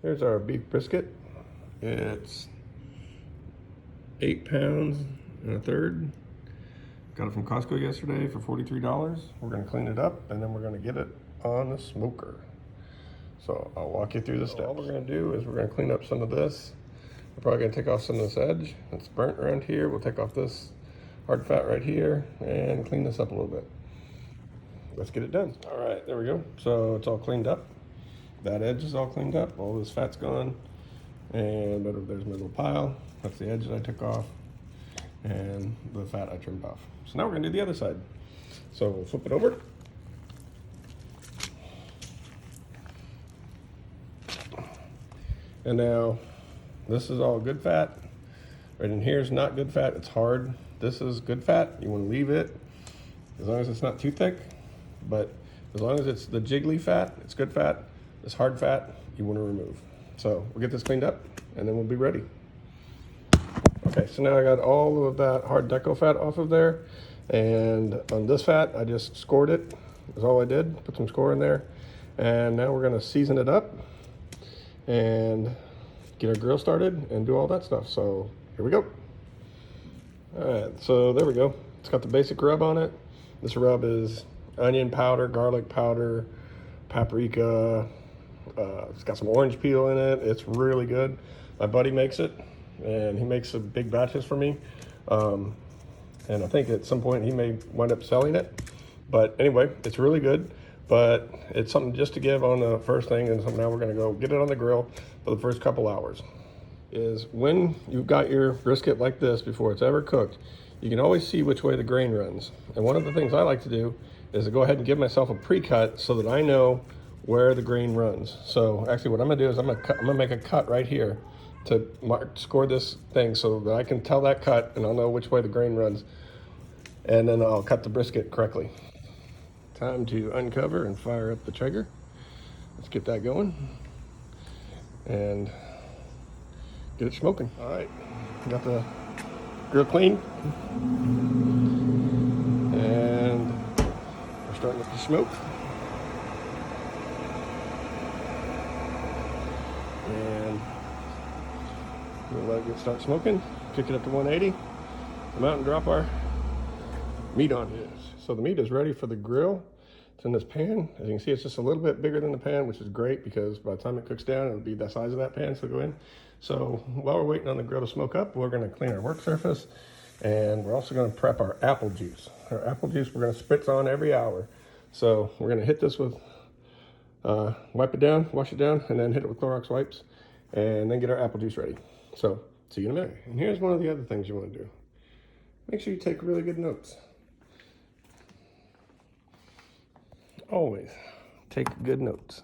Here's our beef brisket. It's 8 pounds and a third. Got it from Costco yesterday for $43. We're gonna clean it up and then we're gonna get it on the smoker. So I'll walk you through the steps. All we're gonna do is we're gonna clean up some of this. We're probably gonna take off some of this edge that's burnt around here. We'll take off this hard fat right here and clean this up a little bit. Let's get it done. All right, there we go. So it's all cleaned up. That edge is all cleaned up. All this fat's gone. And there's my little pile. That's the edge that I took off. And the fat I trimmed off. So now we're gonna do the other side. So we'll flip it over. And now this is all good fat. Right in here is not good fat, it's hard. This is good fat, you wanna leave it as long as it's not too thick. But as long as it's the jiggly fat, it's good fat. This hard fat, you wanna remove. So we'll get this cleaned up and then we'll be ready. Okay, so now I got all of that hard deco fat off of there. And on this fat, I just scored it. That's all I did, put some score in there. And now we're gonna season it up and get our grill started and do all that stuff. So here we go. All right, so there we go. It's got the basic rub on it. This rub is onion powder, garlic powder, paprika. It's got some orange peel in it. It's really good. My buddy makes it, and he makes some big batches for me. And I think at some point he may wind up selling it. But anyway, it's really good. But it's something just to give on the first thing, and so now we're gonna go get it on the grill for the first couple hours. Is when you've got your brisket like this before it's ever cooked, you can always see which way the grain runs. And one of the things I like to do is to go ahead and give myself a pre-cut so that I know where the grain runs. So actually what I'm gonna do is I'm gonna make a cut right here to score this thing so that I can tell that cut and I'll know which way the grain runs. And then I'll cut the brisket correctly. Time to uncover and fire up the Traeger. Let's get that going and get it smoking. All right, got the grill clean and we're starting up the smoke. And we'll let it start smoking, kick it up to 180, come out and drop our meat on it. So the meat is ready for the grill. It's in this pan. As you can see, it's just a little bit bigger than the pan, which is great because by the time it cooks down, it'll be the size of that pan, so go in. So while we're waiting on the grill to smoke up, we're gonna clean our work surface, and we're also gonna prep our apple juice. Our apple juice, we're gonna spritz on every hour. So we're gonna hit this with, wipe it down, wash it down, and then hit it with Clorox wipes, and then get our apple juice ready. So see you in a minute. And here's one of the other things you wanna do. Make sure you take really good notes. Always take good notes.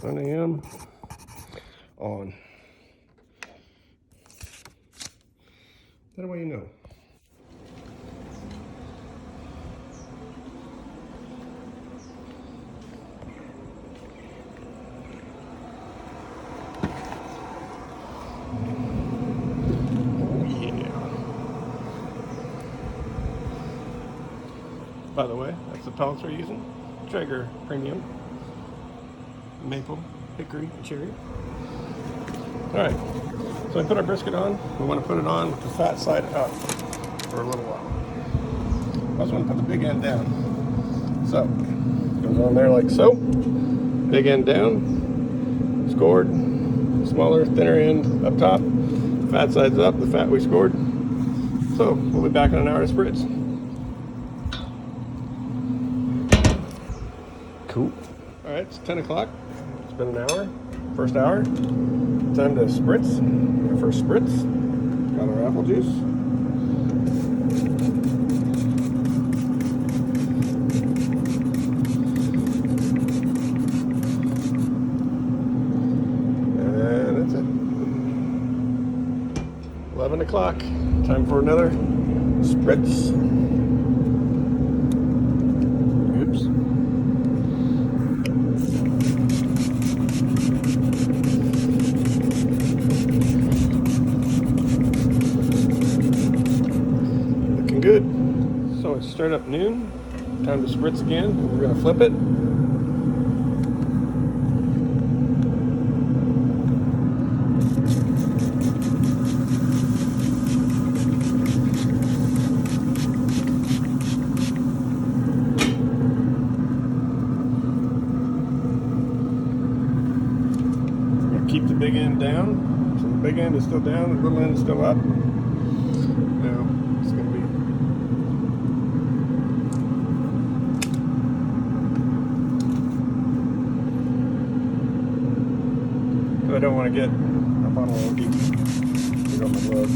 1 a.m. on. That way you know. By the way, that's the pellets we're using. Traeger Premium. Maple, hickory, and cherry. All right, so we put our brisket on. We want to put it on with the fat side up for a little while. I also want to put the big end down. So, it goes on there like so. Big end down, scored. Smaller, thinner end up top. Fat side's up, the fat we scored. So, we'll be back in an hour to spritz. Cool. All right, it's 10 o'clock. It's been an hour, first hour. Time to spritz. Our first spritz. Got our apple juice. And that's it. 11 o'clock. Time for another spritz. Oops. Good. So it's started up noon. Time to spritz again. We're going to flip it. big end is still down, the little end is still up. Now it's going to be I don't want to get up on a little deep. Get on my glove.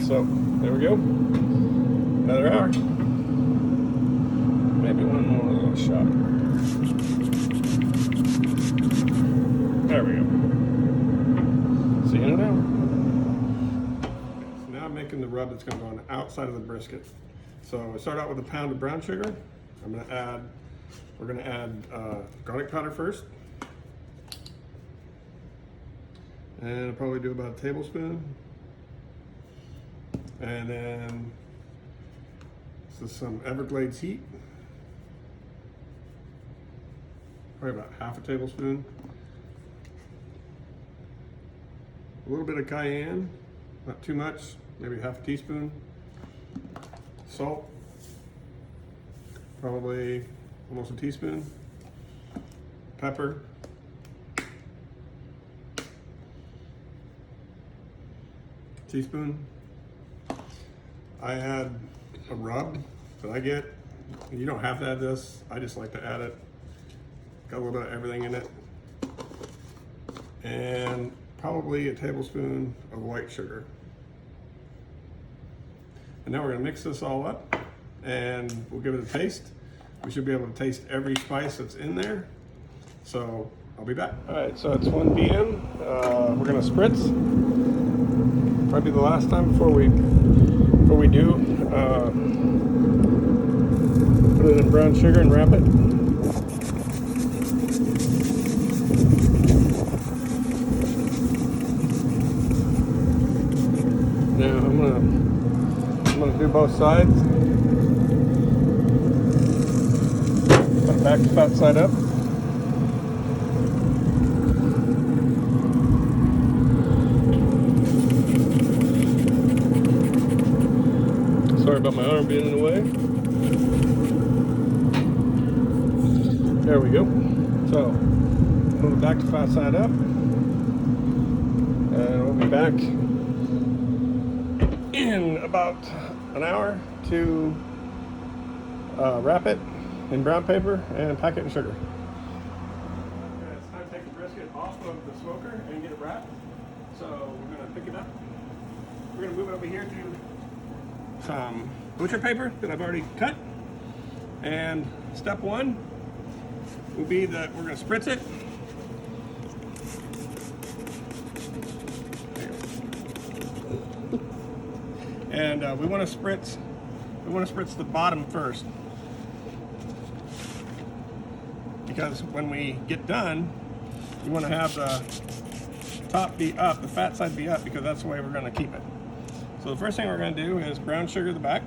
So there we go. Another hour. Maybe one more little shot. There we go. See you in an hour. So now I'm making the rub that's going to go on the outside of the brisket. So I start out with a pound of brown sugar. We're going to add garlic powder first. And I'll probably do about a tablespoon. And then this is some Everglades heat. Probably about half a tablespoon. A little bit of cayenne, not too much, maybe half a teaspoon. Salt, probably almost a teaspoon. Pepper. Teaspoon. I add a rub that I get. You don't have to add this. I just like to add it. Got a little bit of everything in it. And probably a tablespoon of white sugar. And now we're gonna mix this all up and we'll give it a taste. We should be able to taste every spice that's in there. So I'll be back. All right, so it's 1 p.m. We're gonna spritz. Probably the last time before we do put it in brown sugar and wrap it. Now I'm gonna do both sides. Put it back to fat side up. Sorry about my arm being in the way. There we go. So, move it back to fat side up. And we'll be back in about an hour to wrap it in brown paper and pack it in sugar. Okay, it's time to take the brisket off of the smoker and get it wrapped. So, we're going to pick it up. We're going to move it over here to some butcher paper that I've already cut, and step one will be that we're going to spritz it. And we want to spritz the bottom first, because when we get done, we want to have the top be up, the fat side be up, because that's the way we're going to keep it. So the first thing we're going to do is brown sugar the back.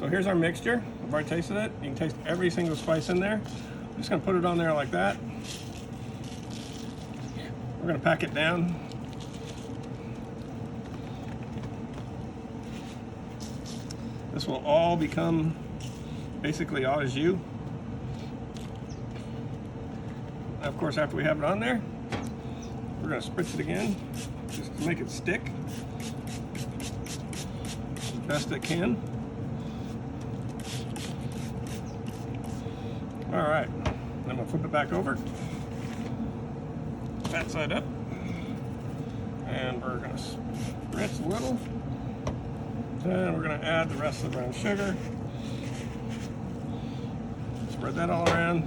So here's our mixture. I've already tasted it. You can taste every single spice in there. I'm just going to put it on there like that. We're going to pack it down. This will all become basically au jus. Of course, after we have it on there, we're going to spritz it again just to make it stick as best it can. All right, then I'm gonna flip it back over, fat side up, and we're gonna spritz a little. Then we're gonna add the rest of the brown sugar. Spread that all around.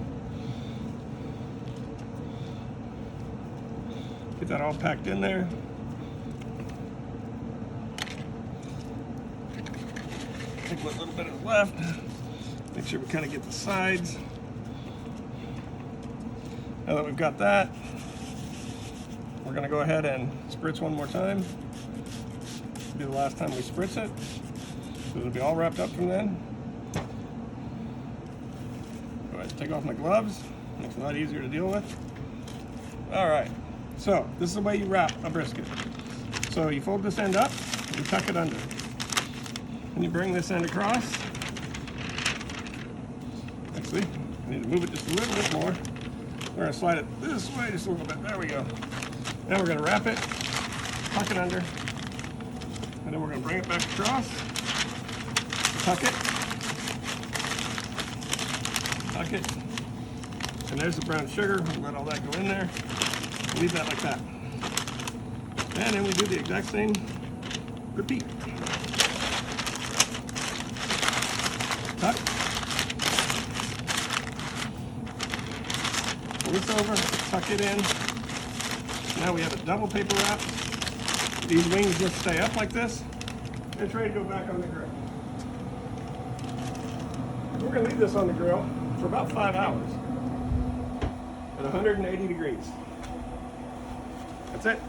Get that all packed in there. Take what little bit is left. Make sure we kind of get the sides. Now that we've got that, we're going to go ahead and spritz one more time. This will be the last time we spritz it. So it'll be all wrapped up from then. Go ahead and take off my gloves. Makes it a lot easier to deal with. All right, so this is the way you wrap a brisket. So you fold this end up, you tuck it under. And you bring this end across. Actually, I need to move it just a little bit more. We're going to slide it this way just a little bit. There we go. Then we're gonna wrap it, tuck it under, and then we're gonna bring it back across, tuck it, and there's the brown sugar. We'll let all that go in there. Leave that like that. And then we do the exact same repeat. Tuck. Pull this over, tuck it in. Now we have a double paper wrap. These wings just stay up like this. It's ready to go back on the grill. We're gonna leave this on the grill for about 5 hours at 180 degrees. That's it.